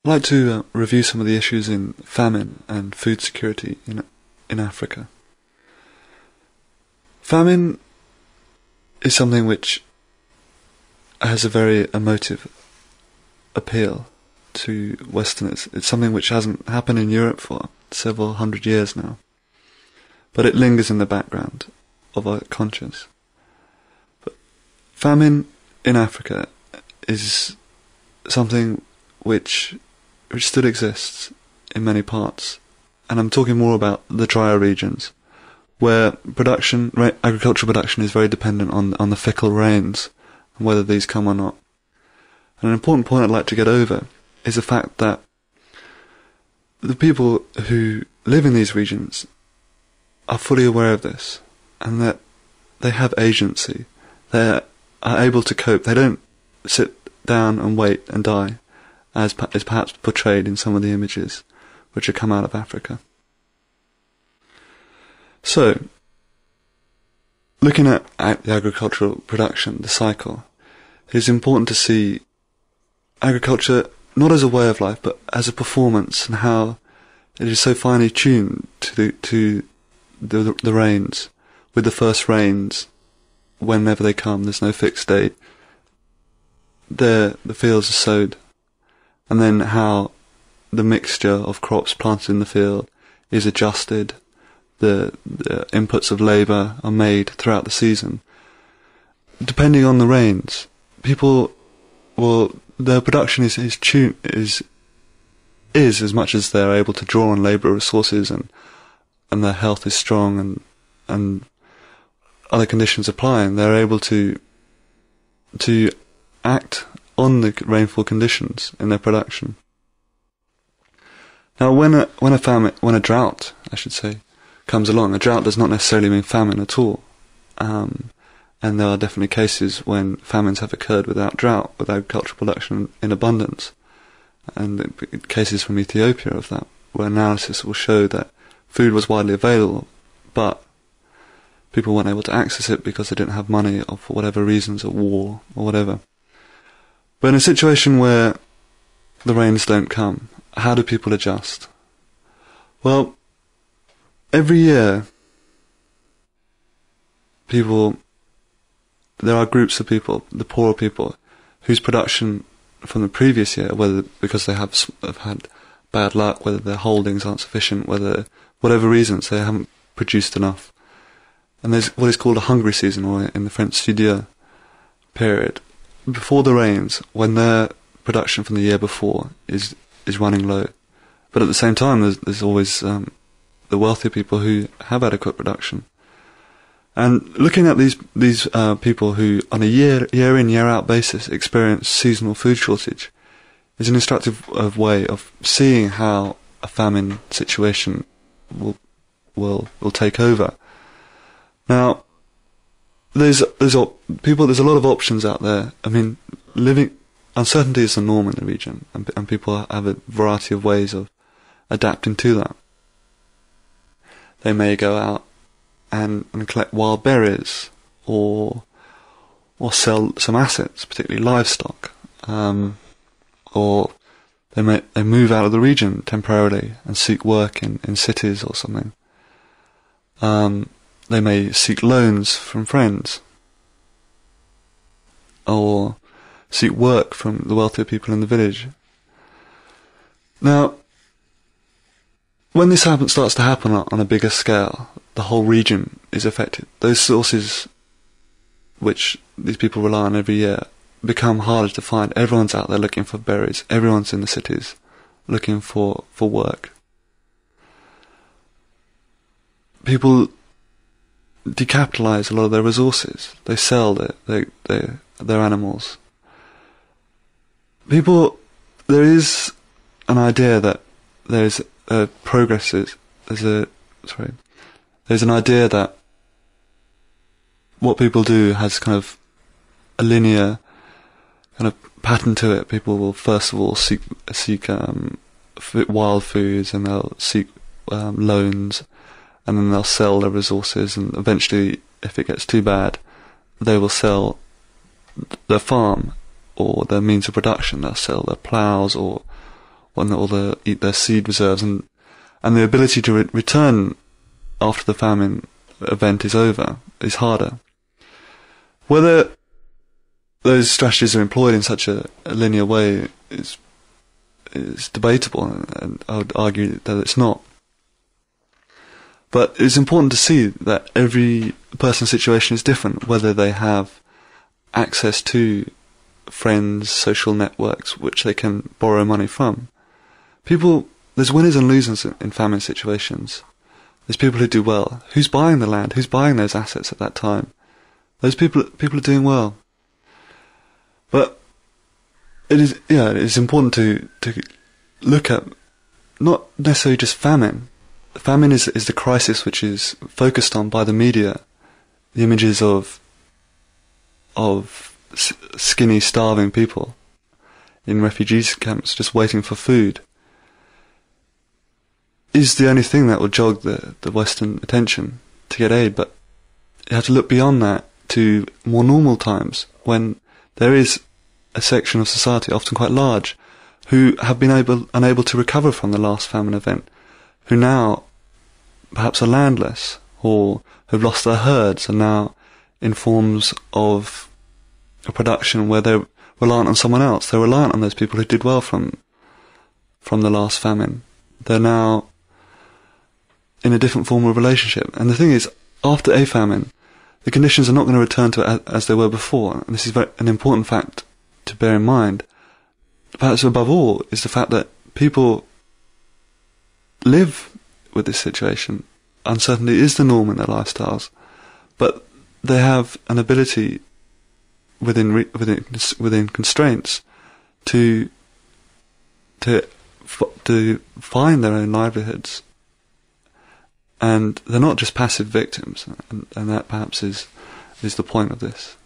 like to review some of the issues in famine and food security in Africa. Famine is something which has a very emotive appeal to Westerners. It's something which hasn't happened in Europe for several hundred years now, but it lingers in the background of our conscience. But famine in Africa is something which still exists in many parts, and I'm talking more about the drier regions, where agricultural production is very dependent on the fickle rains, and whether these come or not. And an important point I'd like to get over is the fact that the people who live in these regions are fully aware of this, and that they have agency. They are able to cope. They don't sit down and wait and die, as is perhaps portrayed in some of the images which have come out of Africa. So, looking at the agricultural production, the cycle, it is important to see agriculture not as a way of life, but as a performance, and how it is so finely tuned to the rains, with the first rains, whenever they come. There's no fixed date. The fields are sowed, and then how the mixture of crops planted in the field is adjusted. The inputs of labour are made throughout the season. Depending on the rains, their production is as much as they're able to draw on labour resources, and their health is strong, and other conditions applying, they're able to act on the rainfall conditions in their production. Now, when a drought, I should say, comes along, a drought does not necessarily mean famine at all, and there are definitely cases when famines have occurred without drought, with agricultural production in abundance, and cases from Ethiopia of that, where analysis will show that food was widely available, but people weren't able to access it because they didn't have money, or for whatever reasons, or war, or whatever. But in a situation where the rains don't come, how do people adjust? Well, every year, there are groups of people, the poorer people, whose production from the previous year, whether because they have had bad luck, whether their holdings aren't sufficient, whatever reasons, they haven't produced enough. And there's what is called a hungry season, or in the French soudure period, before the rains, when their production from the year before is running low. But at the same time, there's always the wealthy people who have adequate production. And looking at these people who, on a year in, year out basis, experience seasonal food shortage, is an instructive way of seeing how a famine situation will take over. Now, there's a lot of options out there. I mean, uncertainty is the norm in the region, and people have a variety of ways of adapting to that. They may go out and collect wild berries, or sell some assets, particularly livestock, or they move out of the region temporarily and seek work in cities or something. They may seek loans from friends, or seek work from the wealthier people in the village. Now, when this starts to happen on a bigger scale, the whole region is affected. Those sources which these people rely on every year become harder to find. Everyone's out there looking for berries. Everyone's in the cities looking for work. People decapitalise a lot of their resources. They sell their animals. There is an idea that there's an idea that what people do has kind of a linear kind of pattern to it. People will first of all seek wild foods, and they'll seek loans, and then they'll sell their resources, and eventually, if it gets too bad, they will sell their farm or their means of production. They'll sell their ploughs or when all their seed reserves, and the ability to return after the famine event is over is harder. Whether those strategies are employed in such a linear way is debatable, and I would argue that it's not. But it's important to see that every person's situation is different, whether they have access to friends, social networks, which they can borrow money from. There's winners and losers in famine situations. There's people who do well. Who's buying the land? Who's buying those assets at that time? Those people are doing well. But it is important to look at not necessarily just famine. Famine is the crisis which is focused on by the media. The images of skinny, starving people in refugee camps just waiting for food is the only thing that will jog the Western attention to get aid. But you have to look beyond that to more normal times, when there is a section of society, often quite large, who have been unable to recover from the last famine event, who now perhaps are landless, or have lost their herds, and now in forms of a production where they're reliant on someone else. They're reliant on those people who did well from the last famine. They're now in a different form of relationship. And the thing is, after a famine, the conditions are not going to return to as they were before. And this is an important fact to bear in mind. Perhaps above all is the fact that people live with this situation. Uncertainty is the norm in their lifestyles, but they have an ability within constraints to find their own livelihoods, and they're not just passive victims, and that perhaps is the point of this.